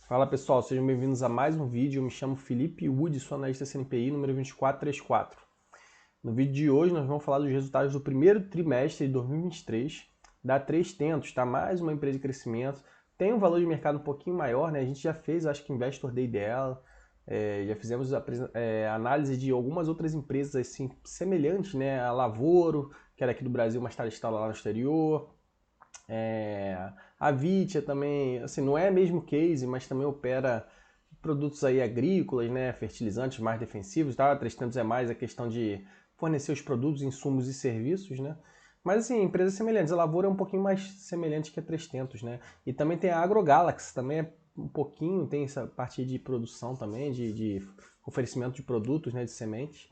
Fala pessoal, sejam bem-vindos a mais um vídeo. Eu me chamo Felipe Wood, sou analista CNPI número 2434. No vídeo de hoje nós vamos falar dos resultados do primeiro trimestre de 2023 da 3tentos, tá? Mais uma empresa de crescimento. Tem um valor de mercado um pouquinho maior, né? A gente já fez, acho que Investor Day dela, já fizemos análise de algumas outras empresas assim, semelhantes, né? A Lavoro, que era aqui do Brasil, mas está listada lá no exterior. A Vitia também, assim, não é mesmo case, mas também opera produtos aí agrícolas, né, fertilizantes mais defensivos, tá? A 3tentos é mais a questão de fornecer os produtos, insumos e serviços, né? Mas assim, empresas semelhantes. A Lavoura é um pouquinho mais semelhante que a 3tentos, né? E também tem a AgroGalaxy, também é um pouquinho, tem essa parte de produção também, de oferecimento de produtos, né, de sementes.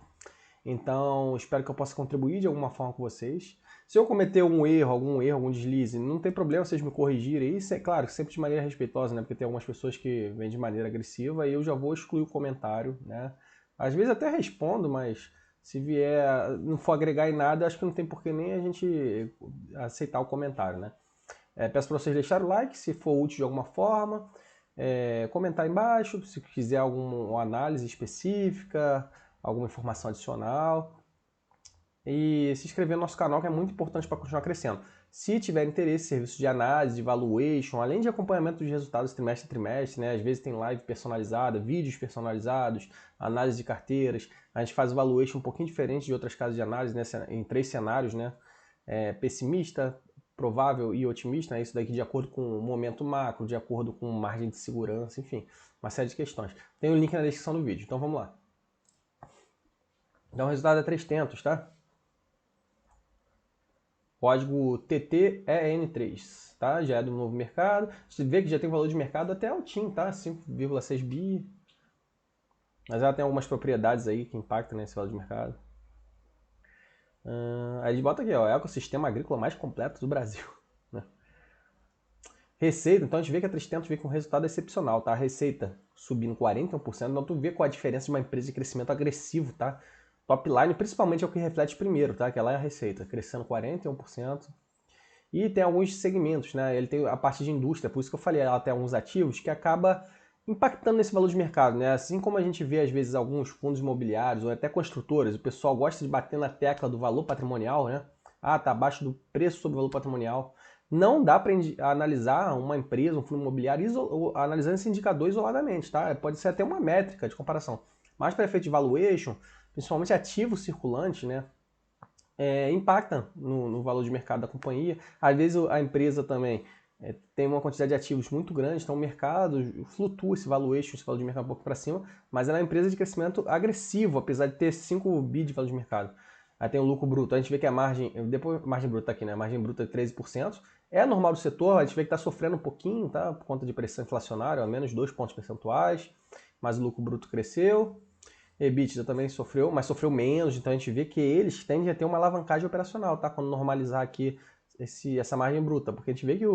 Então, espero que eu possa contribuir de alguma forma com vocês. Se eu cometer algum erro, algum deslize, não tem problema vocês me corrigirem. Isso é claro, sempre de maneira respeitosa, né? Porque tem algumas pessoas que vêm de maneira agressiva e eu já vou excluir o comentário, né? Às vezes até respondo, mas se vier, não for agregar em nada, acho que não tem por que nem a gente aceitar o comentário, né? Peço para vocês deixarem o like, se for útil de alguma forma. Comentar embaixo, se quiser alguma análise específica, alguma informação adicional. E se inscrever no nosso canal, que é muito importante para continuar crescendo. Se tiver interesse em serviço de análise, de valuation, além de acompanhamento dos resultados trimestre a trimestre, né? Às vezes tem live personalizada, vídeos personalizados, análise de carteiras. A gente faz o valuation um pouquinho diferente de outras casas de análise, né? Em 3 cenários, né? Pessimista, provável e otimista, né? Isso daqui de acordo com o momento macro, de acordo com margem de segurança, enfim, uma série de questões. Tem o link na descrição do vídeo, então vamos lá. Então o resultado é 3tentos, tá? Código TTEN3, tá? Já é do novo mercado. Você vê que já tem valor de mercado até altinho, tá? 5,6 bi. Mas ela tem algumas propriedades aí que impactam nesse valor de mercado. Aí a gente bota aqui, ó, é o ecossistema agrícola mais completo do Brasil. Né? Receita, então a gente vê que a 3tentos veio com um resultado excepcional, tá? A receita subindo 41%, então tu vê qual a diferença de uma empresa de crescimento agressivo, tá? Top line, principalmente é o que reflete primeiro, tá? Que é lá a receita, crescendo 41%. E tem alguns segmentos, né? Ele tem a parte de indústria, por isso que eu falei, ela tem alguns ativos que acaba impactando nesse valor de mercado, né? Assim como a gente vê às vezes alguns fundos imobiliários ou até construtoras, o pessoal gosta de bater na tecla do valor patrimonial, né? Ah, tá abaixo do preço sobre o valor patrimonial. Não dá para analisar uma empresa, um fundo imobiliário, analisando esse indicador isoladamente, tá? Pode ser até uma métrica de comparação. Mas para efeito de valuation, principalmente ativos circulantes, né? Impacta no valor de mercado da companhia. Às vezes a empresa também tem uma quantidade de ativos muito grande, então o mercado flutua esse valuation, esse valor de mercado um pouco para cima, mas ela é uma empresa de crescimento agressivo, apesar de ter 5 bi de valor de mercado. Aí tem o lucro bruto, a gente vê que a margem, depois a margem bruta aqui, né? A margem bruta é 13%. É normal do setor, a gente vê que está sofrendo um pouquinho, tá? Por conta de pressão inflacionária, a menos 2 pontos percentuais, mas o lucro bruto cresceu. EBITDA também sofreu, mas sofreu menos, então a gente vê que eles tendem a ter uma alavancagem operacional, tá? Quando normalizar aqui essa margem bruta, porque a gente vê que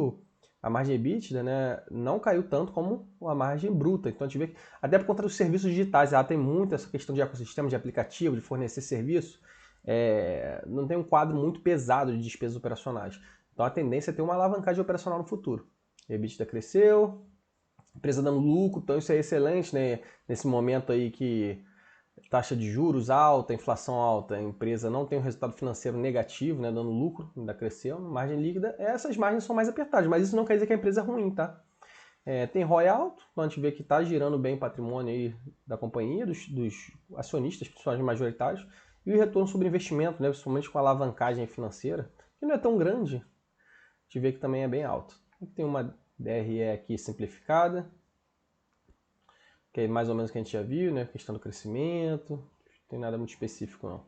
a margem EBITDA, né, não caiu tanto como a margem bruta, então a gente vê que, até por conta dos serviços digitais, ela tem muito essa questão de ecossistema, de aplicativo, de fornecer serviço, não tem um quadro muito pesado de despesas operacionais, então a tendência é ter uma alavancagem operacional no futuro. A EBITDA cresceu, empresa dando lucro, então isso é excelente, né, nesse momento aí que taxa de juros alta, inflação alta, a empresa não tem um resultado financeiro negativo, né, dando lucro, ainda cresceu, margem líquida, essas margens são mais apertadas, mas isso não quer dizer que a empresa é ruim, tá? Tem ROI alto, então a gente vê que está girando bem o patrimônio aí da companhia, dos acionistas, principalmente majoritários, e o retorno sobre investimento, né, principalmente com a alavancagem financeira, que não é tão grande, a gente vê que também é bem alto. Tem uma DRE aqui simplificada, que é mais ou menos o que a gente já viu, né? Questão do crescimento, não tem nada muito específico não.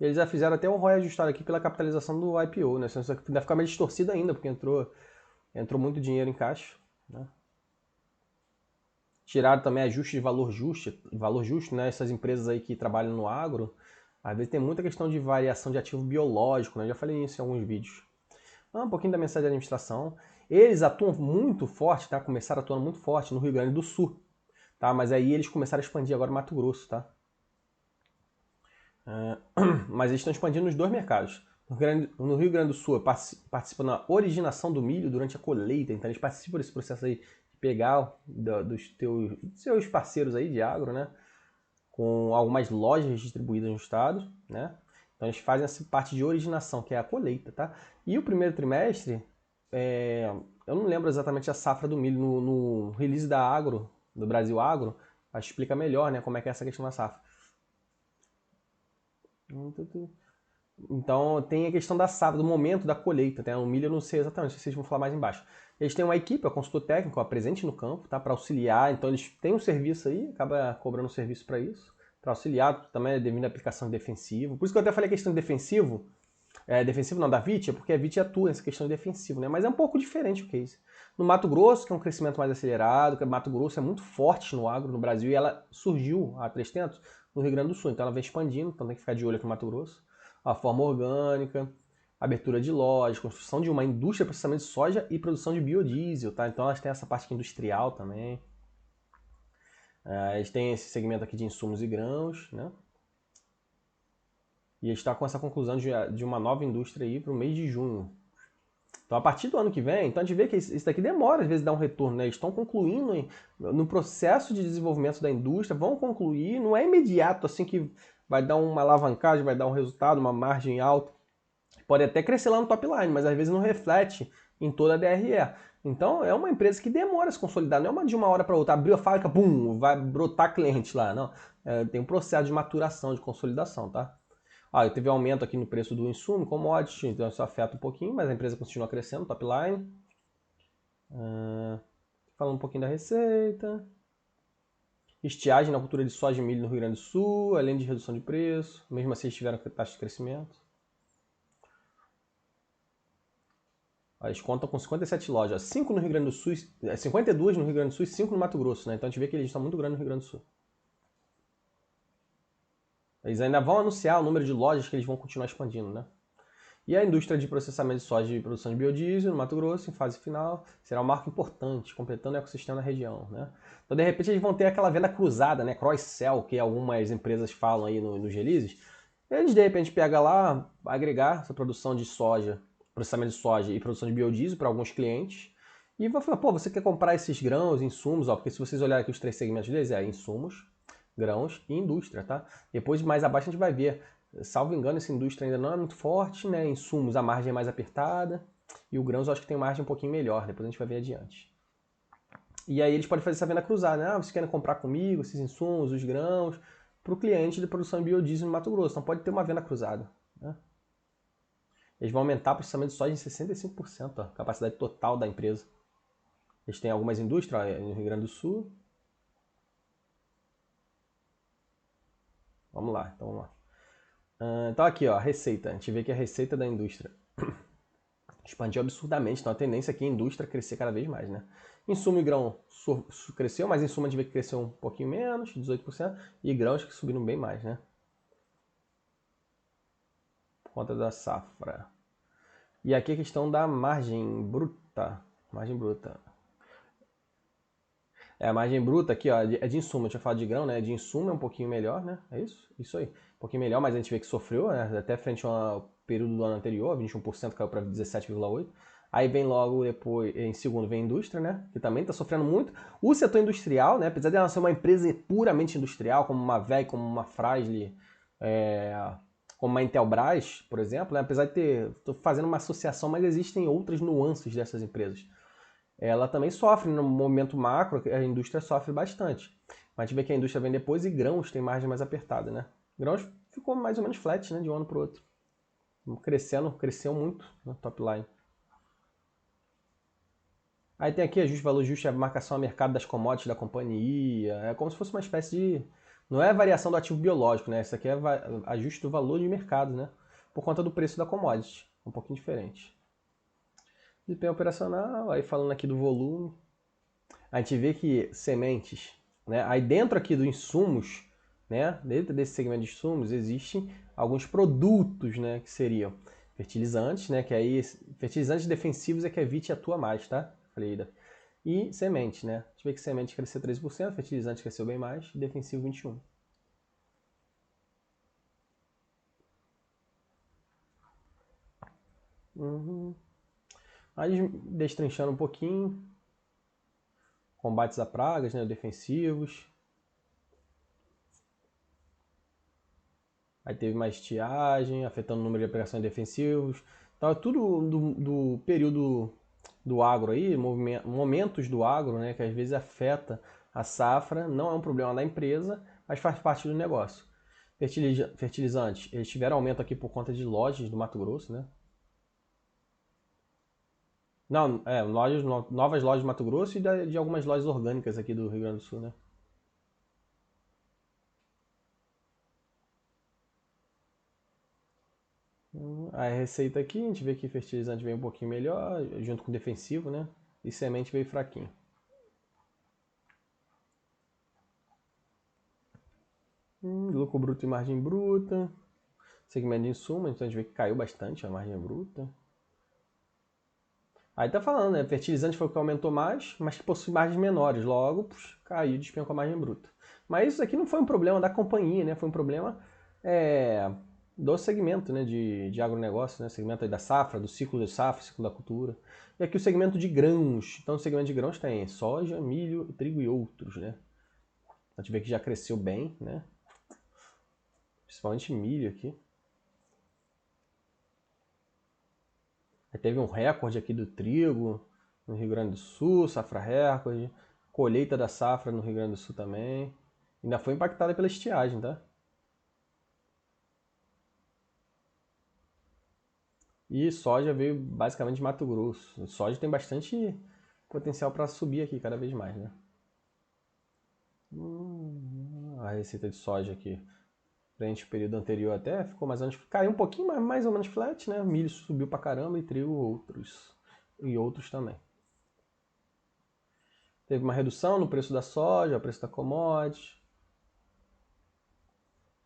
Eles já fizeram até um ROI ajustado aqui pela capitalização do IPO, né? Isso vai ficar mais distorcido ainda, porque entrou muito dinheiro em caixa, né? Tiraram também ajuste de valor justo, né? Essas empresas aí que trabalham no agro, às vezes tem muita questão de variação de ativo biológico, né? Eu já falei isso em alguns vídeos. Um pouquinho da mensagem de administração. Eles atuam muito forte, tá? Começaram atuando muito forte no Rio Grande do Sul, tá? Mas aí eles começaram a expandir agora no Mato Grosso, tá? Mas eles estão expandindo nos dois mercados. No Rio Grande do Sul, participa na originação do milho durante a colheita. Então, eles participam desse processo aí de pegar dos seus parceiros aí de agro, né? Com algumas lojas distribuídas no estado, né? Então, eles fazem essa parte de originação, que é a colheita, tá? E o primeiro trimestre, eu não lembro exatamente a safra do milho. No release da Agro, do Brasil Agro, explica melhor, né, como é que é essa questão da safra. Então tem a questão da safra, do momento da colheita. Tá? O milho eu não sei exatamente, vocês vão falar mais embaixo. Eles têm uma equipe, a consultor técnico, presente no campo, tá? Para auxiliar. Então eles têm um serviço aí, acaba cobrando um serviço para isso, para auxiliar também devido à aplicação de defensivo. Por isso que eu até falei a questão de defensivo. Defensivo não, da VIT, é porque a VIT atua nessa questão de defensivo, né? Mas é um pouco diferente o case. No Mato Grosso, que é um crescimento mais acelerado, que o Mato Grosso é muito forte no agro no Brasil e ela surgiu há 3 tempos no Rio Grande do Sul. Então ela vem expandindo, então tem que ficar de olho aqui no Mato Grosso. A forma orgânica, abertura de lojas, construção de uma indústria de processamento de soja e produção de biodiesel, tá? Então elas têm essa parte industrial também. Eles têm esse segmento aqui de insumos e grãos, né? E a gente está com essa conclusão de uma nova indústria aí para o mês de junho. Então, a partir do ano que vem, então a gente vê que isso daqui demora, às vezes, dar um retorno. Né? Eles estão concluindo no processo de desenvolvimento da indústria, vão concluir, não é imediato assim que vai dar uma alavancagem, vai dar um resultado, uma margem alta. Pode até crescer lá no top line, mas às vezes não reflete em toda a DRE. Então, é uma empresa que demora a se consolidar, não é uma de uma hora para outra, abriu a fábrica, bum, vai brotar cliente lá. Não, tem um processo de maturação, de consolidação, tá? Teve um aumento aqui no preço do insumo, commodity, então isso afeta um pouquinho, mas a empresa continua crescendo, top line. Falando um pouquinho da receita. Estiagem na cultura de soja e milho no Rio Grande do Sul, além de redução de preço. Mesmo assim, eles tiveram taxa de crescimento. Eles contam com 57 lojas, 5 no Rio Grande do Sul, 52 no Rio Grande do Sul e 5 no Mato Grosso, né? Então a gente vê que eles estão muito grandes no Rio Grande do Sul. Eles ainda vão anunciar o número de lojas que eles vão continuar expandindo, né? E a indústria de processamento de soja e produção de biodiesel no Mato Grosso, em fase final, será um marco importante, completando o ecossistema da região. Né? Então, de repente, eles vão ter aquela venda cruzada, né? Cross-sell, que algumas empresas falam aí nos releases. Eles, de repente, pegam lá, agregar essa produção de soja, processamento de soja e produção de biodiesel para alguns clientes. E vão falar, pô, você quer comprar esses grãos, insumos, porque se vocês olharem aqui os 3 segmentos deles, insumos, grãos e indústria, tá? Depois, mais abaixo, a gente vai ver. Salvo engano, essa indústria ainda não é muito forte, né? Insumos, a margem é mais apertada. E o grãos eu acho que tem margem um pouquinho melhor, depois a gente vai ver adiante. E aí eles podem fazer essa venda cruzada, né? Vocês querem comprar comigo esses insumos, os grãos, para o cliente de produção de biodiesel no Mato Grosso. Então pode ter uma venda cruzada. Né? Eles vão aumentar o processamento de soja em 65%, a capacidade total da empresa. Eles têm algumas indústrias no Rio Grande do Sul. Vamos lá, então vamos lá. Então aqui, ó, a receita. A gente vê que a receita da indústria expandiu absurdamente. Então a tendência aqui é a indústria crescer cada vez mais, né? Insumo e grão cresceu, mas insumo a gente vê que cresceu um pouquinho menos, 18%, e grãos que subiram bem mais, né? Por conta da safra. E aqui a questão da margem bruta. Margem bruta. A margem bruta aqui, ó, é de insumo. Eu tinha falado de grão, né? De insumo é um pouquinho melhor, né? É isso? Isso aí. Um pouquinho melhor, mas a gente vê que sofreu, né? Até frente ao período do ano anterior, 21% caiu para 17,8%. Aí vem logo depois, em segundo, vem a indústria, né? Que também está sofrendo muito. O setor industrial, né? Apesar de ela ser uma empresa puramente industrial, como uma VEG, como uma Fras-le, como uma Intelbras, por exemplo, né? Apesar de estou fazendo uma associação, mas existem outras nuances dessas empresas. Ela também sofre no momento macro, a indústria sofre bastante. Mas a gente vê que a indústria vem depois e grãos tem margem mais apertada, né? Grãos ficou mais ou menos flat, né? De um ano para o outro. Cresceu muito no top line. Aí tem aqui ajuste valor justo, a marcação a mercado das commodities da companhia. É como se fosse uma espécie de... Não é variação do ativo biológico, né? Isso aqui é ajuste do valor de mercado, né? Por conta do preço da commodity. Um pouquinho diferente. Desempenho operacional, aí falando aqui do volume. A gente vê que sementes, né? Aí dentro aqui dos insumos, né? Dentro desse segmento de insumos, existem alguns produtos, né? Que seriam fertilizantes, né? Que aí, fertilizantes defensivos é que a VIT atua mais, tá? Falei, e semente, né? A gente vê que semente cresceu 13%, fertilizante cresceu bem mais, defensivo 21%. Uhum. Aí destrinchando um pouquinho. Combates a pragas, né, defensivos. Aí teve mais estiagem, afetando o número de operações defensivos. Então é tudo do período do agro aí, momentos do agro, né, que às vezes afeta a safra. Não é um problema da empresa, mas faz parte do negócio. Fertilizantes, eles tiveram aumento aqui por conta de lojas do Mato Grosso, né? Não, novas lojas do Mato Grosso e de algumas lojas orgânicas aqui do Rio Grande do Sul, né? A receita aqui, a gente vê que fertilizante veio um pouquinho melhor, junto com o defensivo, né? E semente veio fraquinho. Lucro bruto e margem bruta. Segmento de insumos, então a gente vê que caiu bastante a margem bruta. Aí tá falando, né? Fertilizante foi o que aumentou mais, mas que possui margens menores. Logo, caiu e despencou a margem bruta. Mas isso aqui não foi um problema da companhia, né? Foi um problema do segmento, né? De agronegócio, né? Segmento aí da safra, do ciclo de safra, ciclo da cultura. E aqui o segmento de grãos. Então, o segmento de grãos tem soja, milho, trigo e outros, né? A gente vê que já cresceu bem, né? Principalmente milho aqui. Aí teve um recorde aqui do trigo no Rio Grande do Sul, safra recorde. Colheita da safra no Rio Grande do Sul também. Ainda foi impactada pela estiagem, tá? E soja veio basicamente de Mato Grosso. Soja tem bastante potencial para subir aqui cada vez mais, né? A receita de soja aqui, frente ao período anterior até, ficou mais ou menos, caiu um pouquinho, mas mais ou menos flat, né? Milho subiu pra caramba e trigo outros também. Teve uma redução no preço da soja, preço da commodity.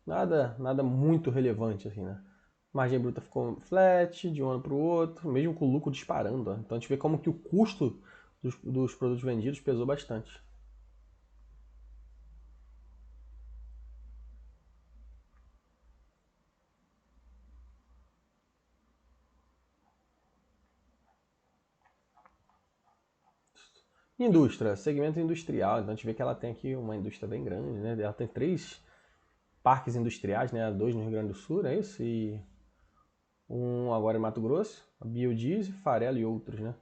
Nada muito relevante assim, né? Margem bruta ficou flat de um ano para o outro, mesmo com o lucro disparando. Ó. Então a gente vê como que o custo dos produtos vendidos pesou bastante. Indústria, segmento industrial. Então a gente vê que ela tem aqui uma indústria bem grande, né? Ela tem 3 parques industriais, né? 2 no Rio Grande do Sul, é isso? E um agora em Mato Grosso, a biodiesel, farelo e outros, né?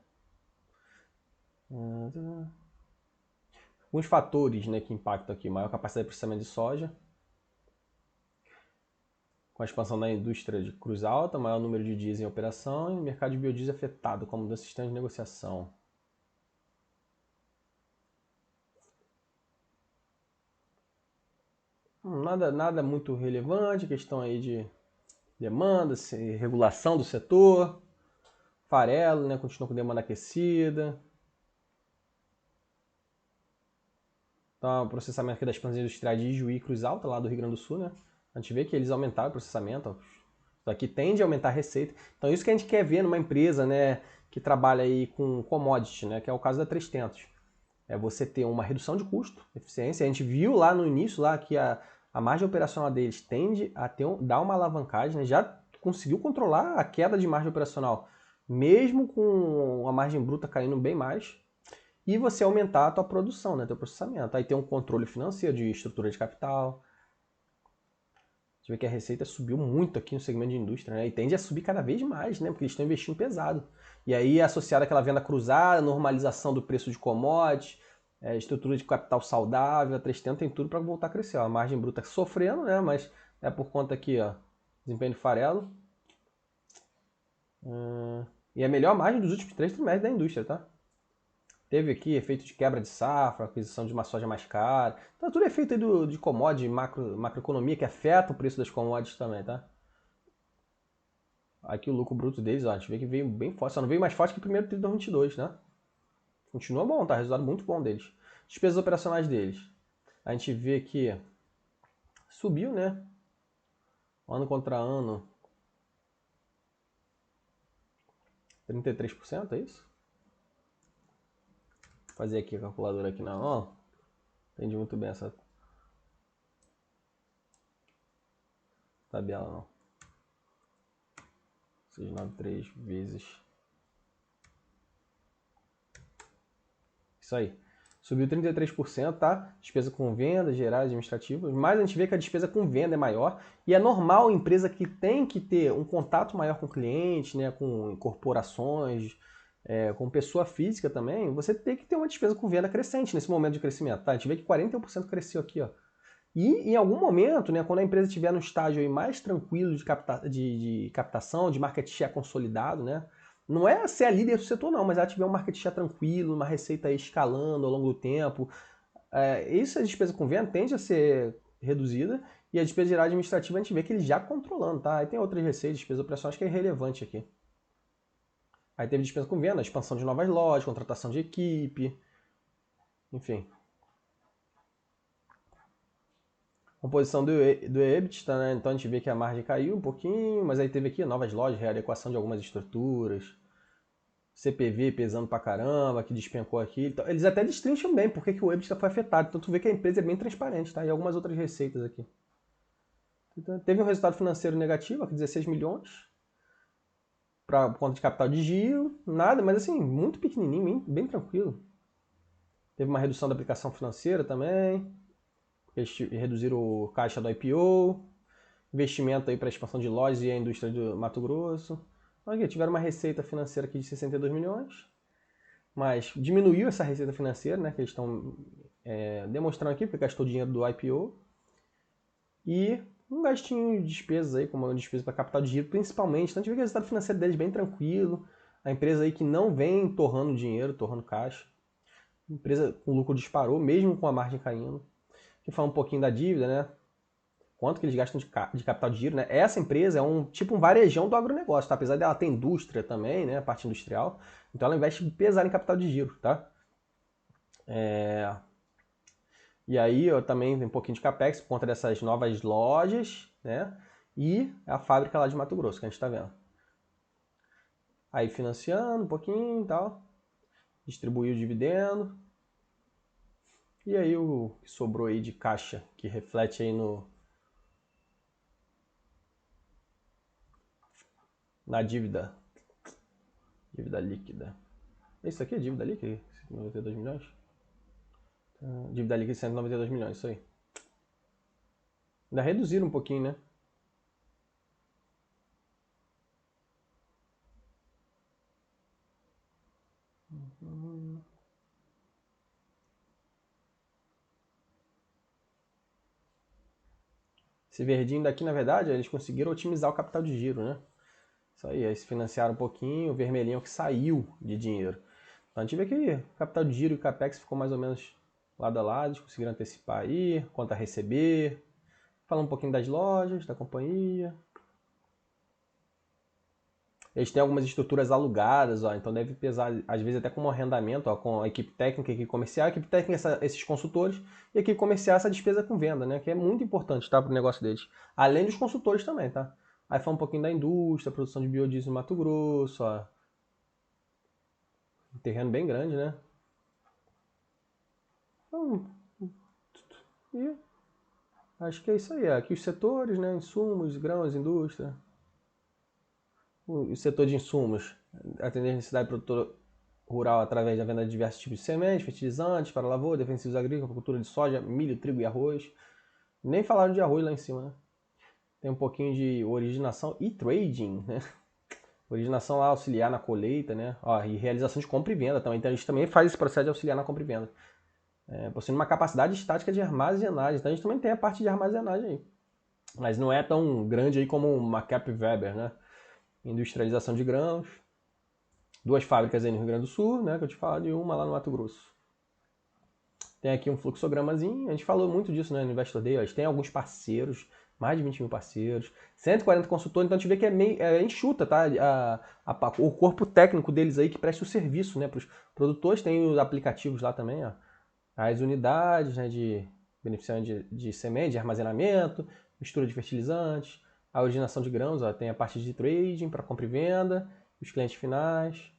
Alguns fatores, né, que impactam aqui: maior capacidade de processamento de soja, com a expansão da indústria de cruz alta, maior número de dias em operação e mercado de biodiesel afetado, como mudança sistema de negociação. Nada muito relevante, questão aí de demanda, regulação do setor, farelo, né, continua com demanda aquecida. Então, o processamento aqui das plantas industriais de Ijuí e Cruz Alta, lá do Rio Grande do Sul, né? A gente vê que eles aumentaram o processamento, ó. Isso aqui tende a aumentar a receita. Então, isso que a gente quer ver numa empresa, né, que trabalha aí com commodity, né, que é o caso da 300. É você ter uma redução de custo, eficiência. A gente viu lá no início lá que a margem operacional deles tende a dar uma alavancagem, né? Já conseguiu controlar a queda de margem operacional, mesmo com a margem bruta caindo bem mais, e você aumentar a tua produção, né, teu processamento. Aí tem um controle financeiro de estrutura de capital. Você vê que a receita subiu muito aqui no segmento de indústria, né? E tende a subir cada vez mais, né? Porque eles estão investindo pesado. E aí, associado àquela venda cruzada, normalização do preço de commodities, estrutura de capital saudável, a 300 tem tudo para voltar a crescer. Ó. A margem bruta sofrendo, né? Mas é por conta aqui, ó, desempenho de farelo. E a melhor margem dos últimos 3 trimestres da indústria, tá? Teve aqui efeito de quebra de safra, aquisição de uma soja mais cara. Então, tudo é efeito aí de commodity, macroeconomia, que afeta o preço das commodities também, tá? Aqui o lucro bruto deles, ó, a gente vê que veio bem forte. Só não veio mais forte que o primeiro TRI de 2022, né? Continua bom, tá? Resultado muito bom deles. Despesas operacionais deles. A gente vê que subiu, né? Ano contra ano. 33%, é isso? Vou fazer aqui a calculadora aqui na mão. Entendi muito bem essa tabela, não. 693 vezes. Isso aí. Subiu 33%, tá? Despesa com vendas, gerais, administrativas. Mas a gente vê que a despesa com venda é maior. E é normal a empresa que tem que ter um contato maior com o cliente, né? Com corporações, com pessoa física também. Você tem que ter uma despesa com venda crescente nesse momento de crescimento, tá? A gente vê que 41% cresceu aqui, ó. E em algum momento, né, quando a empresa estiver no estágio aí mais tranquilo de captação, de market share consolidado, né? Não é ser a líder do setor, não, mas ela tiver um market share tranquilo, uma receita aí escalando ao longo do tempo. Isso, a despesa com venda tende a ser reduzida e a despesa geral administrativa a gente vê que ele já controlando, tá? Aí tem outras receitas, despesa operacionais que é irrelevante aqui. Aí teve despesa com venda, expansão de novas lojas, contratação de equipe, enfim. Composição do EBITDA, né? Então a gente vê que a margem caiu um pouquinho, mas aí teve aqui novas lojas, readequação de algumas estruturas, CPV pesando pra caramba, que despencou aqui. Então, eles até destrincham bem porque que o EBITDA foi afetado. Então tu vê que a empresa é bem transparente, tá? E algumas outras receitas aqui. Então, teve um resultado financeiro negativo, aqui 16 milhões, para conta de capital de giro, nada, mas assim, muito pequenininho, bem tranquilo. Teve uma redução da aplicação financeira também, eles reduziram o caixa do IPO, investimento aí para a expansão de lojas e a indústria do Mato Grosso. Aqui, tiveram uma receita financeira aqui de 62 milhões, mas diminuiu essa receita financeira, né, que eles estão demonstrando aqui, porque gastou dinheiro do IPO. E um gastinho de despesas aí, como uma despesa para capital de giro, principalmente. Então a gente vê que o resultado financeiro deles é bem tranquilo. A empresa aí que não vem torrando dinheiro, torrando caixa. A empresa com lucro disparou, mesmo com a margem caindo. Aqui fala um pouquinho da dívida, né? Quanto que eles gastam de capital de giro, né? Essa empresa é um varejão do agronegócio, tá? Apesar dela ter indústria também, né? A parte industrial. Então ela investe pesado em capital de giro, tá? E aí eu também tem um pouquinho de capex por conta dessas novas lojas, né? E a fábrica lá de Mato Grosso, que a gente tá vendo. Aí financiando um pouquinho e tal. Distribuiu o dividendo. E aí o que sobrou aí de caixa, que reflete aí na dívida. Dívida líquida. Isso aqui é dívida líquida? 192 milhões? Dívida líquida de 192 milhões, isso aí. Ainda reduziram um pouquinho, né? Esse verdinho daqui, na verdade, eles conseguiram otimizar o capital de giro, né? Isso aí se financiaram um pouquinho, o vermelhinho que saiu de dinheiro. Então a gente vê que o capital de giro e o capex ficou mais ou menos lado a lado, eles conseguiram antecipar aí, quanto a receber. Falar um pouquinho das lojas, da companhia. Eles têm algumas estruturas alugadas, ó, então deve pesar, às vezes, até como arrendamento, ó, com a equipe técnica, a equipe comercial, a equipe técnica, esses consultores, e a equipe comercial, essa despesa com venda, né? Que é muito importante, tá, para o negócio deles. Além dos consultores também, tá? Aí fala um pouquinho da indústria, produção de biodiesel no Mato Grosso, ó. Um terreno bem grande, né? Então, e acho que é isso aí. Aqui os setores, né? Insumos, grãos, indústria. O setor de insumos, atender a necessidade produtora rural através da venda de diversos tipos de sementes, fertilizantes para lavoura, defensivos agrícolas, cultura de soja, milho, trigo e arroz. Nem falaram de arroz lá em cima, né? Tem um pouquinho de originação e trading, né? Originação lá, auxiliar na colheita, né? Ó, e realização de compra e venda também. Então a gente também faz esse processo de auxiliar na compra e venda. Possuindo uma capacidade estática de armazenagem. Então a gente também tem a parte de armazenagem aí. Mas não é tão grande aí como uma Cap Weber, né? Industrialização de grãos. 2 fábricas aí no Rio Grande do Sul, né? Que eu te falo, e uma lá no Mato Grosso. Tem aqui um fluxogramazinho. A gente falou muito disso, né, no Investor Day. Ó. Eles têm alguns parceiros, mais de 20 mil parceiros, 140 consultores. Então a gente vê que é meio enxuta, tá? O corpo técnico deles aí que presta o serviço, né? Para os produtores. Tem os aplicativos lá também, ó. As unidades, né? De beneficiando de semente, de armazenamento, mistura de fertilizantes, a originação de grãos, ó. Tem a parte de trading para compra e venda, os clientes finais.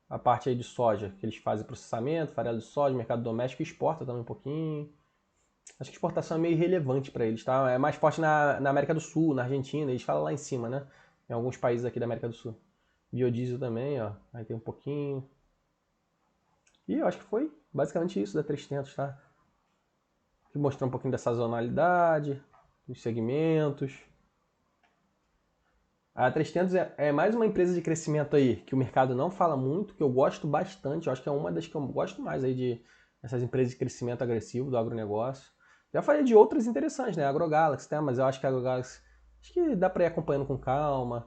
A parte aí de soja, que eles fazem processamento, farelo de soja, mercado doméstico, exporta também um pouquinho. Acho que exportação é meio irrelevante para eles, tá? É mais forte na América do Sul, na Argentina, eles falam lá em cima, né? em alguns países aqui da América do Sul. Biodiesel também, ó, aí tem um pouquinho. E eu acho que foi basicamente isso da 300, tá? Aqui mostrou um pouquinho da sazonalidade, dos segmentos. A 300 é mais uma empresa de crescimento aí, que o mercado não fala muito, que eu gosto bastante. Eu acho que é uma das que eu gosto mais aí de essas empresas de crescimento agressivo do agronegócio. Já falei de outras interessantes, né? A AgroGalaxy, tá? Mas eu acho que a AgroGalaxy, acho que dá para ir acompanhando com calma,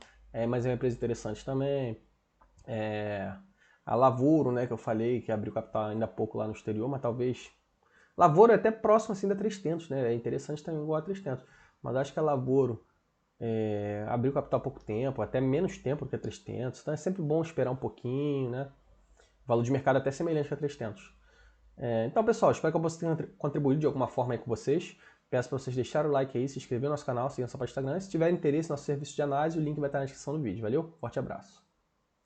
mas é uma empresa interessante também. A Lavoro, né, que eu falei, que abriu capital ainda há pouco lá no exterior, mas talvez... Lavoro é até próximo assim da 300, né? É interessante também igual a 300. Mas acho que a Lavoro abriu capital há pouco tempo, até menos tempo que a 300. Então é sempre bom esperar um pouquinho, né? O valor de mercado é até semelhante a 300. Então, pessoal, espero que eu possa ter contribuído de alguma forma aí com vocês. Peço para vocês deixarem o like aí, se inscrever no nosso canal, seguir nossa página do Instagram. Se tiver interesse no nosso serviço de análise, o link vai estar na descrição do vídeo. Valeu? Forte abraço.